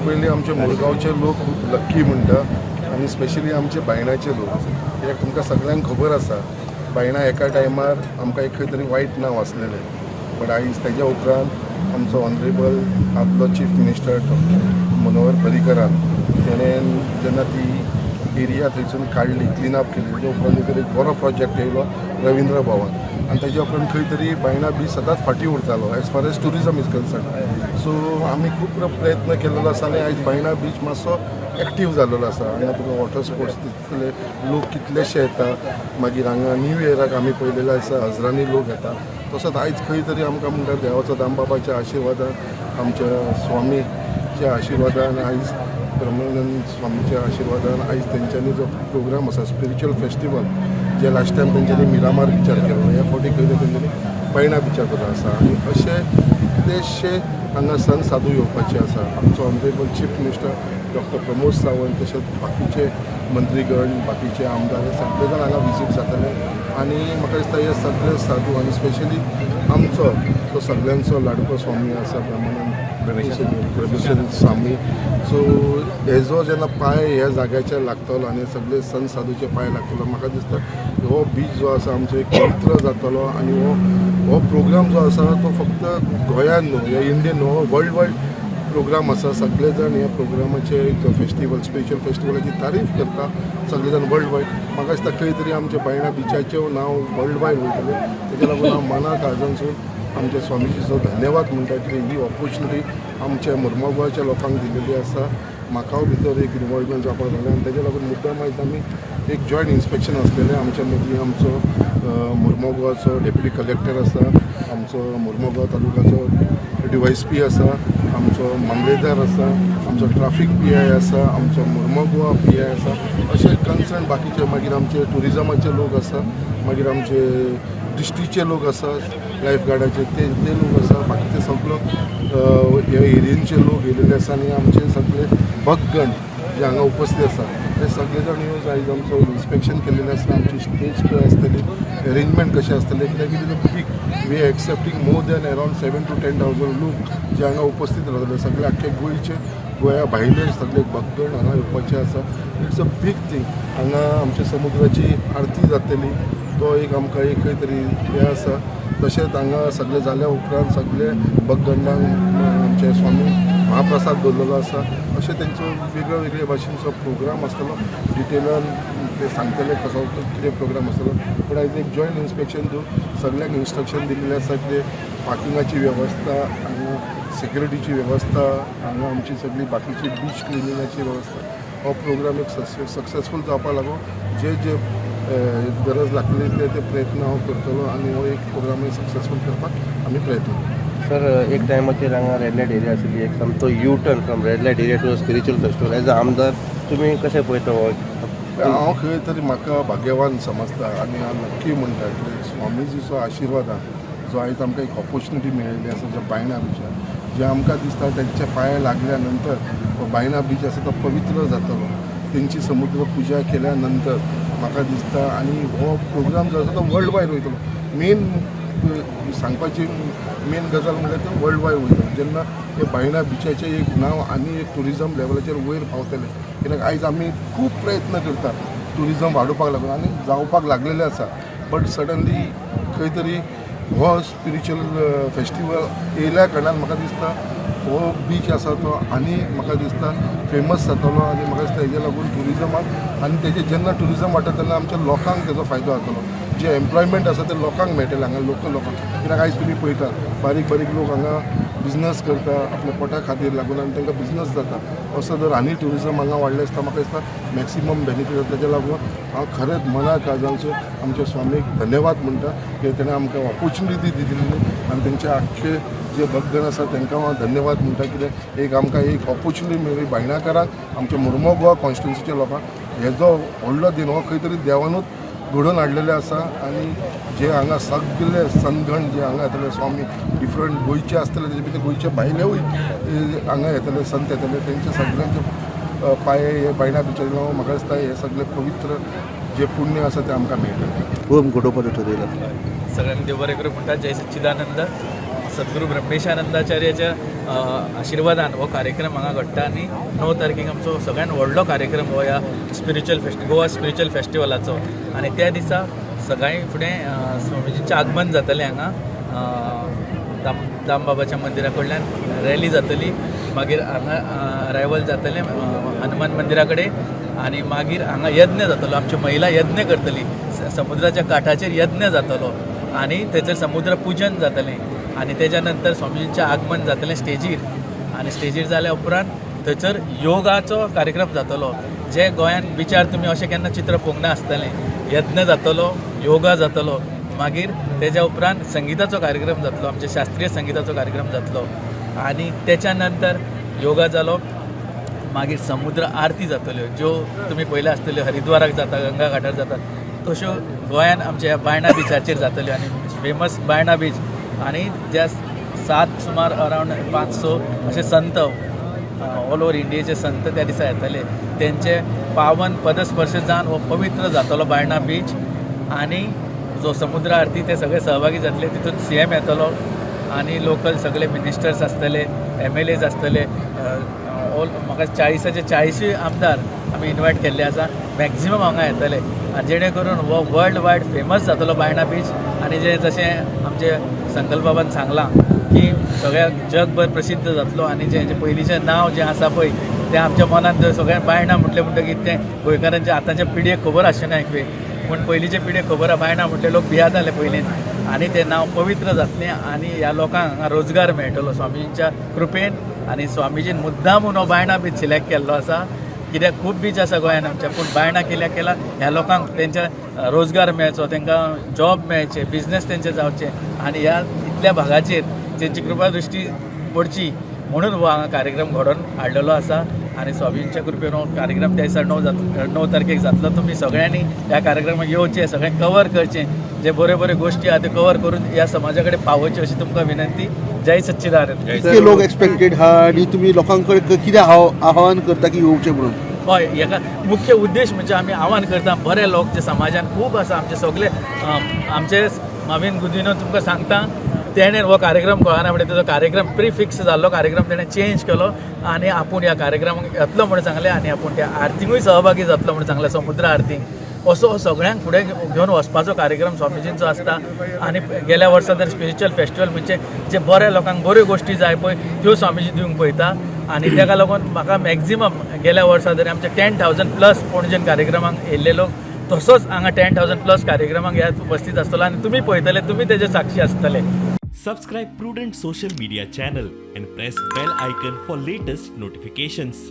पयलीं आमचे मुरगांवचे लोक खूब लक्की म्हणटा आनी स्पेशली आमचे बायणाचे लोक कित्याक तुमकां सगळ्यांक खबर आसा बायणां एका टायमार आमकां एक खंय तरी वायट नांव आसलेलें बट आयज तेज्या उपरांत आमचो ऑनरेबल आपलो चीफ मिनिस्टर मनोहर पर्रीकरान तेणें जेन्ना ती एरिया थंयसून काडली क्लीन अप केली तेज्या उपरांत एक बरो प्रोजेक्ट येयलो रविंद्र भवन आनी तेज्या उपरांत खंय तरी बायणां बीच सदांच फाटीं उरतालो as far as tourism is concern so आमी खूब प्रयत्न केल्लो आसा आनी आयज बायणां बीच मातसो एक्टीव जाल्लो आसा हांगा तुका वॉटर स्पोर्ट्स तितले लोक कितलेशे येता मागीर हांगा न्यू इयराक आमी पळयलेले आसा हजरांनी लोक येता तसोच आयज खंय तरी आमकां म्हणटा देवाचो दामबाबाच्या आशिर्वादान आमच्या स्वामीच्या आशिर्वादान आयज ब्रह्मानंद स्वामीच्या आशिर्वादान आयज तेंच्यांनी जो प्रोग्राम आसा स्पिरिच्युअल फेस्टिवल जे लास्ट टायम तेंच्यांनी मिरामार बिचार केलो ह्या फावटी खंय तरी तेंच्यांनी पैणा बिचार केलो आसा आनी अशे कितलेशे हांगा सन साधू येवपाचे आसा आमचो honourable chief minister doctor Pramod Sawant तशेंच बाकीचे मंत्रीगण बाकीचे आमदार हे सगळे जाण हांगा विजीट जातले आनी म्हाका दिसता हे सगळे साधू आनी स्पेशली आमचो तो सगळ्यांचो लाडको स्वामी आसा ब्रह्मानंद ब्रह्मेश्वर स्वामी सो हेजो जेन्ना पांय ह्या जाग्याचेर लागतलो आनी सगळे सन साधूचे पांय लागतलो म्हाका दिसता हो बीच जो आसा आमचो एक पवित्र जातलो आनी हो प्रोग्राम जो आसा तो फक्त गोंयान न्हू ह्या इंडियन न्हू हो वर्ल्ड वायड प्रोग्राम आसा सगळे जाण ह्या प्रोग्रामाचे जो फेस्टिवल स्पिरिच्युअल फेस्टिवलाची तारीफ करता सगळे जाण वर्ल्ड वायड म्हाका दिसता खंय तरी आमच्या बायणा बिचाचें नांव वर्ल्ड वायड वयतलें तेच्या लागून हांव मनाक आजूनसून आमच्या स्वामीजीचो धन्यवाद म्हणटा की ही ऑपॉर्च्युनिटी आमच्या मुर्मगांवच्या लोकांक दिलेली आसा म्हाकाय भितर एक इनवॉल्वमेंट जावपाक लागलें आनी तेच्या लागून मुद्दाम आयज आमी एक जॉयंट इन्स्पेक्शन आसलेलें आमच्या मदीं आमचो मुर्मगांवचो डेप्युटी कलेक्टर आसा आमचो मुर्मगांव तालुकाचो DYSP आसा आमचो मामलेदार आसा आमचो ट्राफीक PI आसा आमचो मुर्मगांव PI आसा अशे कन्सर्न बाकीचे मागीर आमचे ट्युरिजमाचे लोक आसा मागीर आमचे डिस्ट्रिक्टचे लोक आसा लायफ गार्डाचे ते लोक आसा बाकीचे सगळो ह्या एरियेचे लोक येयलेले आसा आनी आमचे सगळे भक्तगण जे हांगा उपस्थित आसा ते सगळे जाण येवन आयज आमचो इन्स्पेक्शन केल्लेलें आसता आमची स्टेज खंय आसतली अरेंजमेंट कशें आसतलें कित्याक कितें बीग we are accepting more than around 7,000 to 10,000 लोक जे हांगा उपस्थित रावतले सगळे आख्खे गोंया भायले सगळे भक्तगण हांगा येवपाचे आसा इट्स अ बीग थिंग हांगा आमच्या समुद्राची आरती जातली तो एक आमकां एक खंय तरी हें आसा तशेंच हांगा सगळे जाल्या उपरांत सगळे भक्तगणांक आमचे स्वामी महाप्रसाद दवरलेलो आसा अशें तेंचो वेगळे भाशेचो प्रोग्राम आसतलो डिटेलान ते सांगतले कसो कितें प्रोग्राम आसतलो पूण आयज एक जॉयंट इन्स्पेक्शन दिवन सगळ्यांक इन्स्ट्रक्शन दिल्लें आसा की पार्किंगाची वेवस्था हांगा सेक्युरिटीची वेवस्था हांगा आमची सगळी बाकीची बीच क्लिनिंगाची वेवस्था हो प्रोग्राम एक सक्सेसफूल जावपाक लागून जे गरज लागतली ते प्रयत्न हांव करतलो आनी हो एक प्रोग्राम सक्सेसफूल करपाक आमी प्रयत्न करतलो सर एक टायमाचेर हांगा रेड लायट एरिया आसली एक सामको U turn from red light area to spiritual festival as a आमदार तुमी कशें पळयता हो हांव खंय तरी म्हाका भाग्यवान समजता आनी हांव नक्की म्हणटा की स्वामीजीचो आशिर्वादान जो आयज आमकां एक ऑपॉर्च्युनिटी मेळिल्ली आसा जो बायणा बीचार जे आमकां दिसता तेंच्या पांया लागल्या नंतर तो बायणा बीच आसा तो पवित्र जातलो तेंची समुद्र पुजा केल्या नंतर म्हाका दिसता आनी हो प्रोग्राम जो आसा तो वर्ल्ड वायड वयतलो मेन सांगपाची मेन गजाल म्हणल्यार तो वर्ल्ड वायड वयतलो जेन्ना हे बायणा बिचाचें एक नांव आनी एक ट्युरिजम लेवलाचेर वयर पावतलें कित्याक आयज आमी खूब प्रयत्न करता ट्युरिजम वाडोवपाक लागून आनी जावपाक लागलेले आसा बट सडनली खंय तरी हो स्पिरिच्युअल फेस्टिवल येयल्या कारणान म्हाका दिसता हो बीच आसा तो आनी म्हाका दिसता फेमस जातलो आनी म्हाका दिसता हेजे लागून ट्युरिजमाक आनी तेजे जेन्ना ट्युरिजम वाडटा तेन्ना आमच्या लोकांक तेजो फायदो जातलो जे एम्प्लॉयमेंट आसा ते लोकांक मेळटलें हांगा लोकल लोकांक कित्याक आयज तुमी पळयतात बारीक लोक हांगा बिजनस करता आपल्या पोटा खातीर लागून आनी तांकां बिजनस जाता असो जर आनी ट्युरिजम हांगा वाडलें आसता म्हाका दिसता मॅक्सिमम बेनिफीट जाता तेज्या लागून हांव खरेंच मनाक काळजांचो आमच्या स्वामीक धन्यवाद म्हणटा की तेणें आमकां ऑपॉर्च्युनिटी दिल्ली आनी तेंचे आख्खे जे भक्तगण आसा तांकां हांव धन्यवाद म्हणटा कित्याक एक आमकां एक ऑपॉर्च्युनिटी मेळ्ळी बायणाकारांक आमच्या मुर्मगांव कॉन्स्टिट्युन्सीच्या लोकांक हेजो व्हडलो दिन हो खंय तरी देवानूच घडोवन हाडलेले आसा आनी जे हांगा सगळे संतगण जे हांगा येतले स्वामी डिफरंट गोंयचे आसतले तेजे भितर गोंयचे भायलेवूय हांगा येतले संत येतले तेंचे सगळ्यांचे पांय हे बायणा बिचार म्हाका दिसता हे सगळे पवित्र जे पुण्य आसा ते आमकां मेळटलें खूब घडोवपाचें ठरयलां सगळ्यांनी देव बरें करूं म्हणटा जय सच्चिदानंद सद्गुरू ब्रह्मेशानंदाचार्याच्या आशिर्वादान हो कार्यक्रम हांगा घडटा आनी 9 तारखेक आमचो सगळ्यान व्हडलो कार्यक्रम हो ह्या गोवा स्पिरिच्युअल फेस्टिवलाचो आनी त्या दिसा सकाळीं फुडें स्वामीजींचें आगमन जातलें हांगा दामबाबाच्या मंदिरा कडल्यान रॅली जातली मागीर हांगा अरायवल जातलें हनुमान मंदिरा कडेन आनी मागीर हांगा यज्ञ जातलो आमच्यो महिला यज्ञ करतली समुद्राच्या काठाचेर यज्ञ जातलो आनी थंयसर समुद्र पुजन जातलें आनी तेच्या नंतर स्वामीजींचें आगमन जातलें स्टेजीर आनी स्टेजीर जाल्या उपरांत थंयसर योगाचो कार्यक्रम जातलो जे गोंयान बिचार तुमी अशें केन्ना चित्र पळोवंक ना आसतलें यज्ञ जातलो योगा जातलो मागीर तेच्या उपरांत संगीताचो कार्यक्रम जातलो आमचे शास्त्रीय संगीताचो कार्यक्रम जातलो आनी तेच्या नंतर योगा जालो मागीर समुद्र आरती जातल्यो ज्यो तुमी पयल्या आसतल्यो हरिद्वाराक जाता गंगा घाटार जातात तश्यो गोंयान आमच्या बायणा बिचाचेर जातल्यो आनी फेमस बायणा बीच आनी त्या 7 सुमार अरावंड 500 अशे संत ऑल ओवर इंडियेचे संत त्या दिसा येतले तेंचे पावन पदस्पर्श जावन हो पवित्र जातलो बायणा बीच आनी जो समुद्र आरती ते सगळे सहभागी जातले तितून CM येतलो आनी लोकल सगळे मिनिस्टर्स आसतले MLAs आसतले ऑल म्हाका 40चे 40 आमदार आमी इन्वायट केल्ले आसा मॅक्झिमम हांगा येतले आनी जेणे करून हो वर्ल्ड वायड फेमस जातलो बायणा बीच आनी जे जशें आमचे संकल्प बाबान सांगलां की सगळ्या जगभर प्रसिद्ध जातलो आनी जे पयलींचें नांव जें आसा पळय तें आमच्या मनांत सगळ्यांक बायणा म्हटलें म्हणटकीर तें गोंयकारांच्या आतांच्या पिडयेक खबर आसचें ना पूण पयलींचे पिडयेक खबर आहा बायणा म्हटले लोक भियाताले पयलीं आनी तें नांव पवित्र जातलें आनी ह्या लोकांक हांगा रोजगार मेळटलो स्वामीजींच्या कृपेन आनी स्वामीजीन मुद्दामून हो बायणा बीच सिलेक्ट केल्लो आसा कित्याक खूब बीच आसा गोंयान आमच्या पूण बायणा कित्याक केला ह्या लोकांक तेंच्या रोजगार मेळचो तांकां जॉब मेळचे बिझनेस तेंचे जावचे आनी ह्या इतल्या भागाचेर तेंची कृपा दृश्टी पडची म्हणून हो हांगा कार्यक्रम घडोवन हाडलेलो आसा आनी स्वामींच्या कृपेन हो कार्यक्रम त्या दिसा 9 तारखेक जातलो तुमी सगळ्यांनी ह्या कार्यक्रमाक येवचें सगळें कवर करचें जे बऱ्यो बऱ्यो गोश्टी आहा त्यो कवर करून ह्या समाजा कडेन पावोवच्यो अशी तुमकां विनंती जय सच्चिदानंद इतके लोक एक्सपेक्टेड आहा आनी तुमी लोकां कडेन कितें आव्हान करता की येवचें म्हणून हय हेका मुख्य उद्देश म्हणजे आमी आव्हान करता बरे लोक जे समाजान खूब आसा आमचे सगळे आमचे नवीन गुदिनो तुमकां सांगता तेणें हो कार्यक्रम कळना फुडें तेजो कार्यक्रम प्रिफिक्स जाल्लो कार्यक्रम तेणें चेंज केलो आनी आपूण ह्या कार्यक्रमाक येतलो म्हणून सांगलें आनी आपूण त्या आरतींकूय सहभागी जातलो म्हणून सांगलें समुद्र आरतींक असो सगळ्यांक फुडें घेवन वचपाचो कार्यक्रम स्वामीजींचो आसता आनी गेल्या वर्सा तर स्पिरिच्युअल फेस्टिवल म्हणजे जे बऱ्या लोकांक बऱ्यो गोश्टी जाय पळय त्यो स्वामीजी दिवंक पळयता आनी ताका लागून म्हाका मॅक्झिमम गेल्या वर्सा तरी आमचे 10,000+ पणजेन कार्यक्रमाक येयल्ले लोक तसोच हांगा 10,000+ कार्यक्रमाक ह्यात उपस्थित आसतलो आनी तुमी पळयतले तुमी तेजे साक्षी आसतले Subscribe Prudent social media channel and press bell icon for latest notifications.